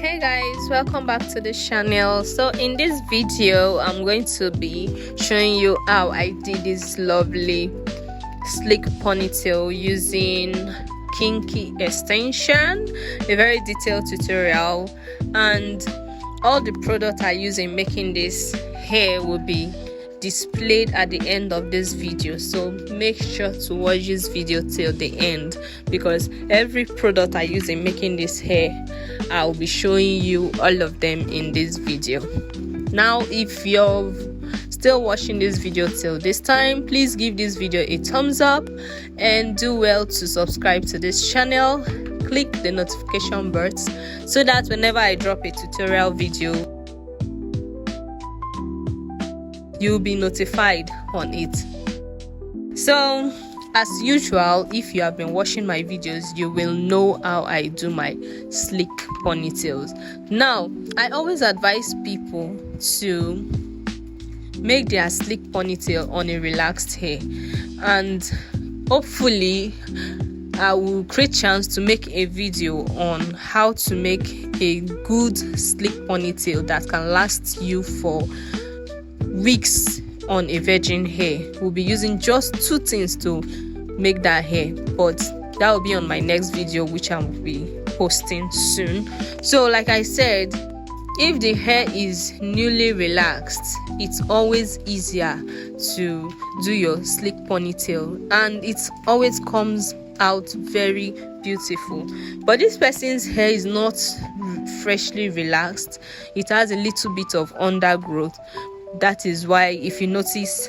Hey guys, welcome back to the channel. So in this video I'm going to be showing you how I did this lovely sleek ponytail using Kinky extension, a very detailed tutorial, and all the product I use in making this hair will be displayed at the end of this video, so make sure to watch this video till the end because every product I use in making this hair, I'll be showing you all of them in this video. Now if you're still watching this video till this time, please give this video a thumbs up and do well to subscribe to this channel. Click the notification button so that whenever I drop a tutorial video, you'll be notified on it. So as usual, if you have been watching my videos, you will know how I do my sleek ponytails. Now I always advise people to make their sleek ponytail on a relaxed hair, and hopefully I will create chance to make a video on how to make a good sleek ponytail that can last you for weeks on a virgin hair. We'll be using just two things to make that hair, but that will be on my next video, which I will be posting soon. So like I said, if the hair is newly relaxed, it's always easier to do your sleek ponytail and it always comes out very beautiful. But this person's hair is not freshly relaxed, it has a little bit of undergrowth. That is why if you notice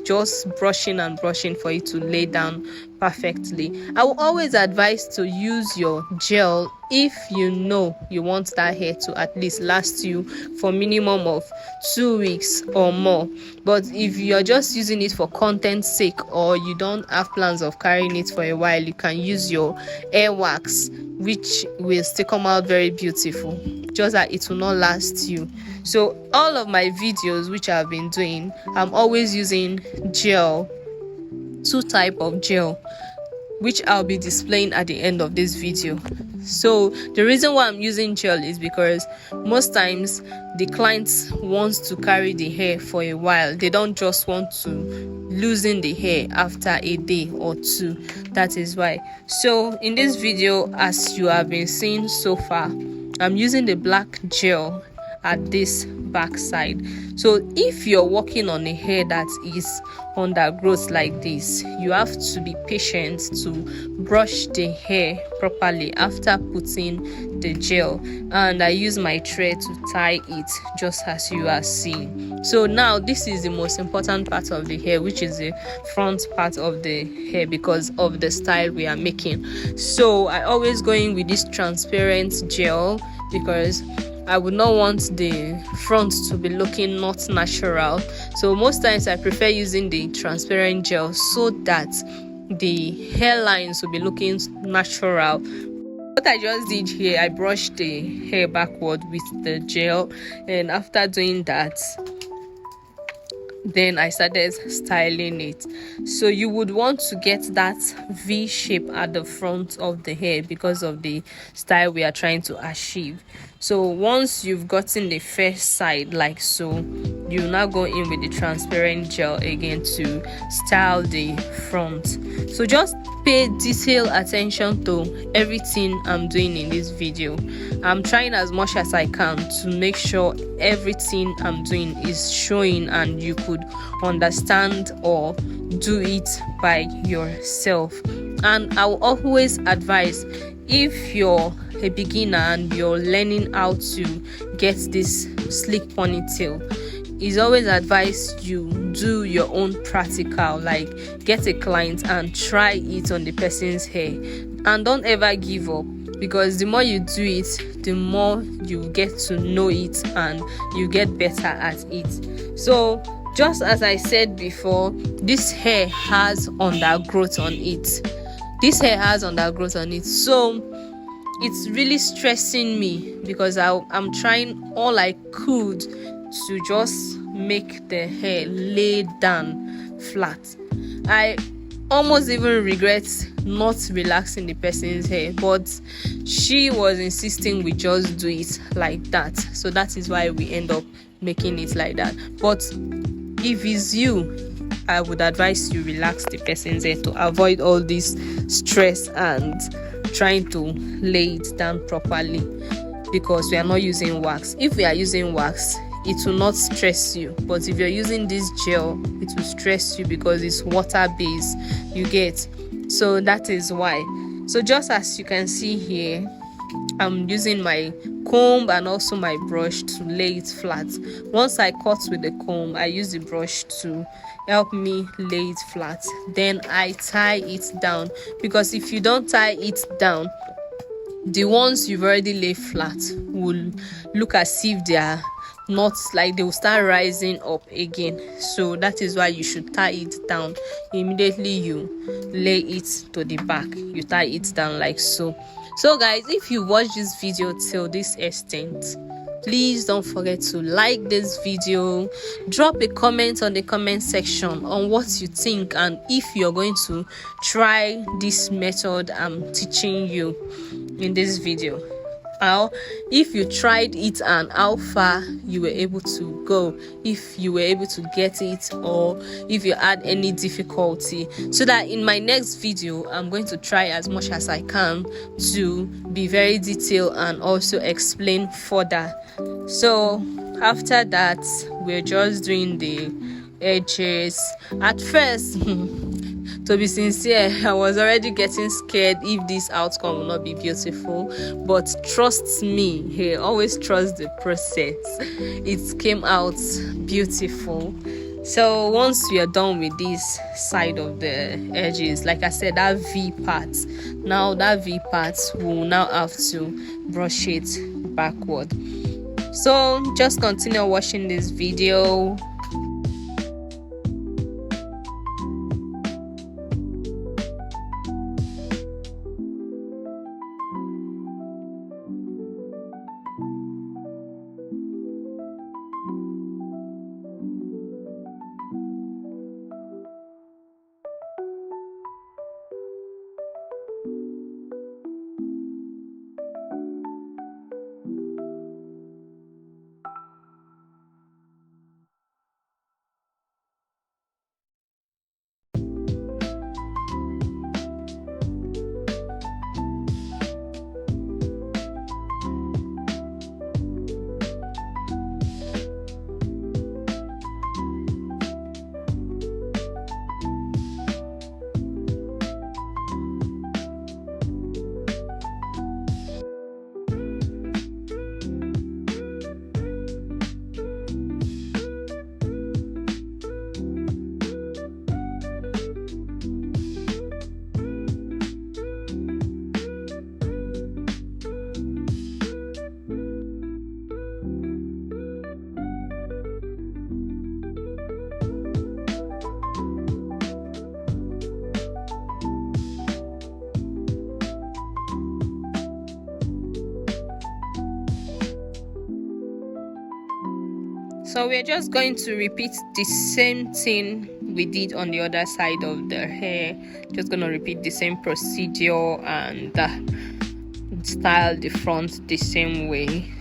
just brushing and brushing for it to lay down perfectly. I will always advise to use your gel if you know you want that hair to at least last you for minimum of 2 weeks or more. But if you're just using it for content's sake or you don't have plans of carrying it for a while, you can use your hair wax, which will still come out very beautiful, just that it will not last you. So all of my videos which I've been doing, I'm always using gel, two type of gel, which I'll be displaying at the end of this video. So the reason why I'm using gel is because most times the clients wants to carry the hair for a while. They don't just want to loosen the hair after a day or two. That is why. So in this video, as you have been seeing so far, I'm using the black gel at this back side. So if you're working on a hair that is undergrowth like this, you have to be patient to brush the hair properly after putting the gel, and I use my thread to tie it just as you are seeing. So now this is the most important part of the hair, which is the front part of the hair because of the style we are making. So I always go in with this transparent gel because I would not want the front to be looking not natural. So most times I prefer using the transparent gel so that the hairlines will be looking natural. What I just did here, I brushed the hair backward with the gel, and after doing that, then I started styling it. So you would want to get that V shape at the front of the hair because of the style we are trying to achieve. So once you've gotten the first side like so, you now go in with the transparent gel again to style the front. So just pay detailed attention to everything I'm doing in this video. I'm trying as much as I can to make sure everything I'm doing is showing and you could understand or do it by yourself. And I will always advise, if you're a beginner and you're learning how to get this sleek ponytail, it's always advised you do your own practical, like get a client and try it on the person's hair, and don't ever give up, because the more you do it, the more you get to know it and you get better at it. So just as I said before, this hair has undergrowth on it. So it's really stressing me because I'm trying all I could to just make the hair lay down flat. I almost even regret not relaxing the person's hair, but she was insisting we just do it like that. So that is why we end up making it like that. But if it's you, I would advise you relax the person's hair to avoid all this stress and trying to lay it down properly, because we are not using wax. If we are using wax, it will not stress you, but if you're using this gel, it will stress you because it's water based, you get. So that is why. So just as you can see here, I'm using my comb and also my brush to lay it flat. Once I cut with the comb, I use the brush to help me lay it flat. Then I tie it down, because if you don't tie it down, the ones you've already laid flat will look as if they are not, like they will start rising up again. So that is why you should tie it down immediately you lay it to the back. You tie it down like so. So guys, if you watch this video till this extent, please don't forget to like this video, drop a comment on the comment section on what you think, and if you're going to try this method I'm teaching you in this video, how if you tried it and how far you were able to go, if you were able to get it, or if you had any difficulty, so that in my next video I'm going to try as much as I can to be very detailed and also explain further. So after that, we're just doing the edges. At first to be sincere, I was already getting scared if this outcome will not be beautiful, but trust me, hey, always trust the process. It came out beautiful. So once we are done with this side of the edges, like I said, that V part, now that V part, we'll now have to brush it backward. So just continue watching this video. So we're just going to repeat the same thing we did on the other side of the hair. Just going to repeat the same procedure and style the front the same way.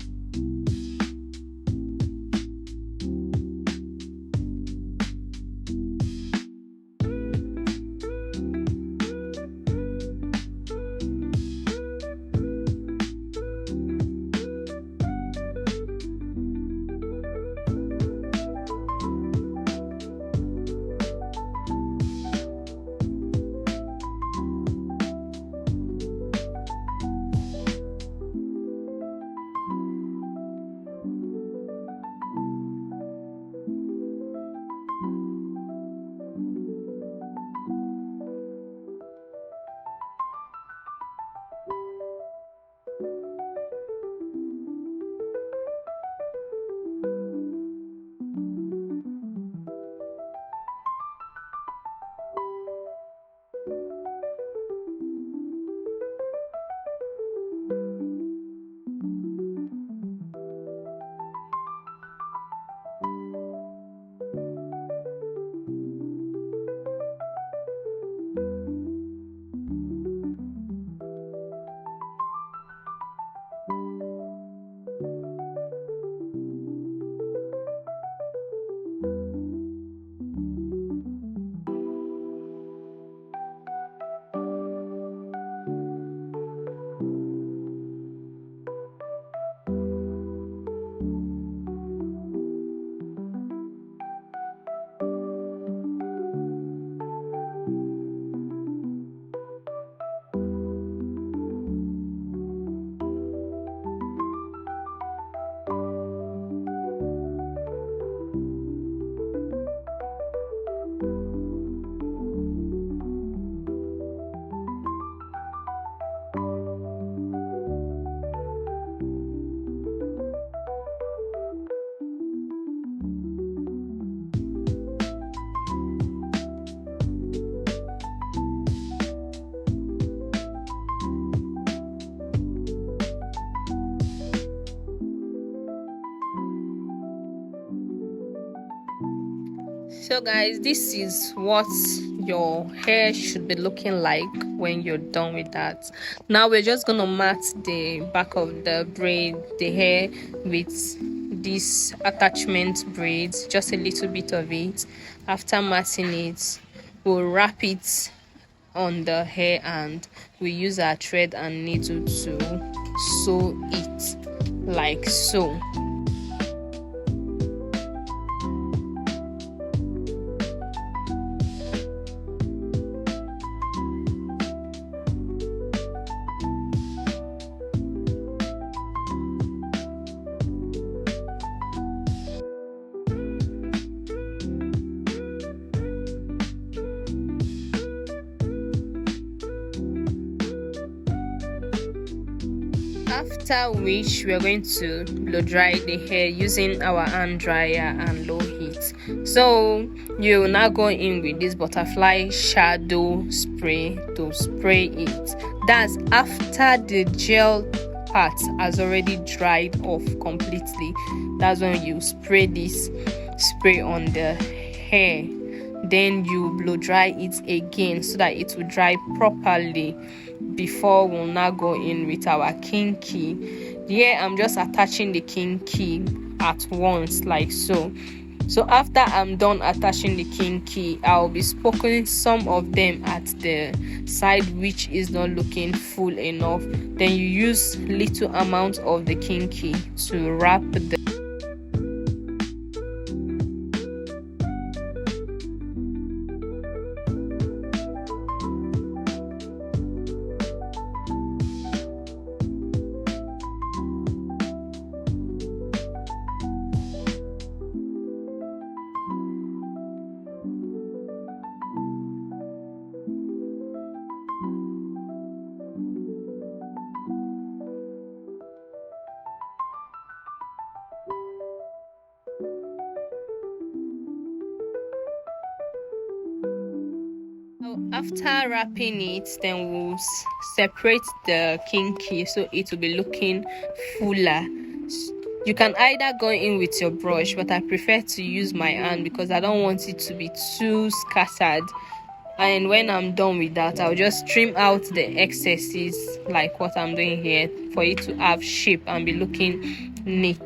So guys, this is what your hair should be looking like when you're done with that. Now we're just gonna mat the back of the braid, the hair, with this attachment braids, just a little bit of it. After matting it, we'll wrap it on the hair and we use our thread and needle to sew it like so. After which we are going to blow dry the hair using our hand dryer and low heat. So you will now go in with this butterfly shadow spray to spray it. That's after the gel part has already dried off completely. That's when you spray this spray on the hair. Then you blow dry it again so that it will dry properly before we'll now go in with our kinky. Here I'm just attaching the kinky at once like so. So after I'm done attaching the kinky, I'll be spoking some of them at the side which is not looking full enough. Then you use little amount of the kinky to wrap the After wrapping it, then we'll separate the kinky so it will be looking fuller. You can either go in with your brush, but I prefer to use my hand because I don't want it to be too scattered. And when I'm done with that, I'll just trim out the excesses like what I'm doing here for it to have shape and be looking neat.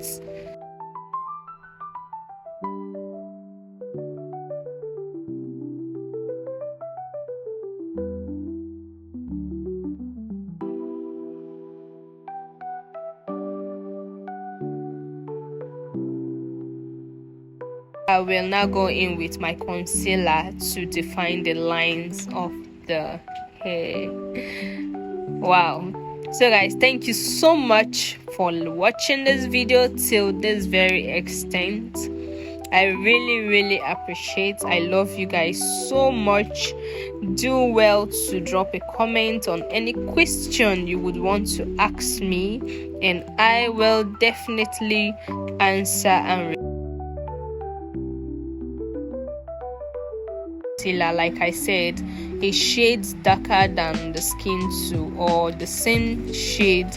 I will now go in with my concealer to define the lines of the hair. Wow. So guys, thank you so much for watching this video till this very extent. I really appreciate. I love you guys so much. Do well to drop a comment on any question you would want to ask me, and I will definitely answer and like I said, a shade darker than the skin tone or the same shade,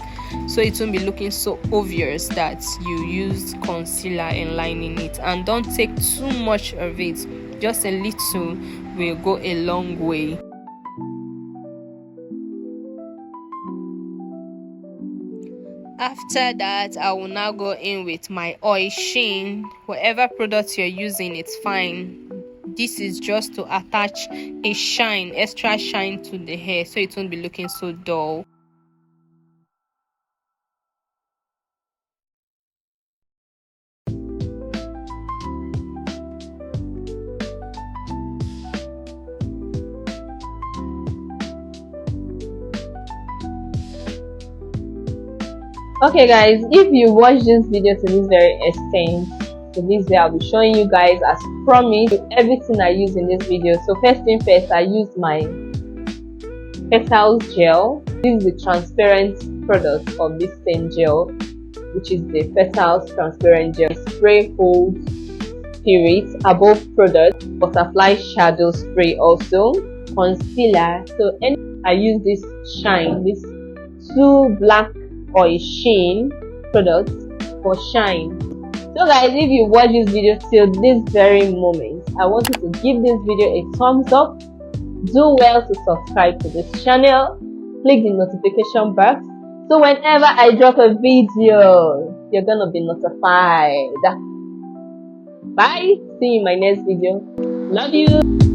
so it won't be looking so obvious that you used concealer in lining it. And don't take too much of it, just a little will go a long way. After that, I will now go in with my oil sheen. Whatever product you're using, it's fine. This is just to attach a shine, extra shine to the hair so it won't be looking so dull. Okay guys, if you watch this video to this very extent, so this way I'll be showing you guys, as promised, everything I use in this video. So first thing first, I use my petals gel. This is the transparent product of this same gel, which is the petals transparent gel. Spray holds spirit, above product, butterfly shadow spray, also concealer. So I use this shine, this 2 black oil sheen products for shine. So guys, if you watch this video till this very moment, I want you to give this video a thumbs up. Do well to subscribe to this channel. Click the notification box so whenever I drop a video, you're gonna be notified. Bye. See you in my next video. Love you.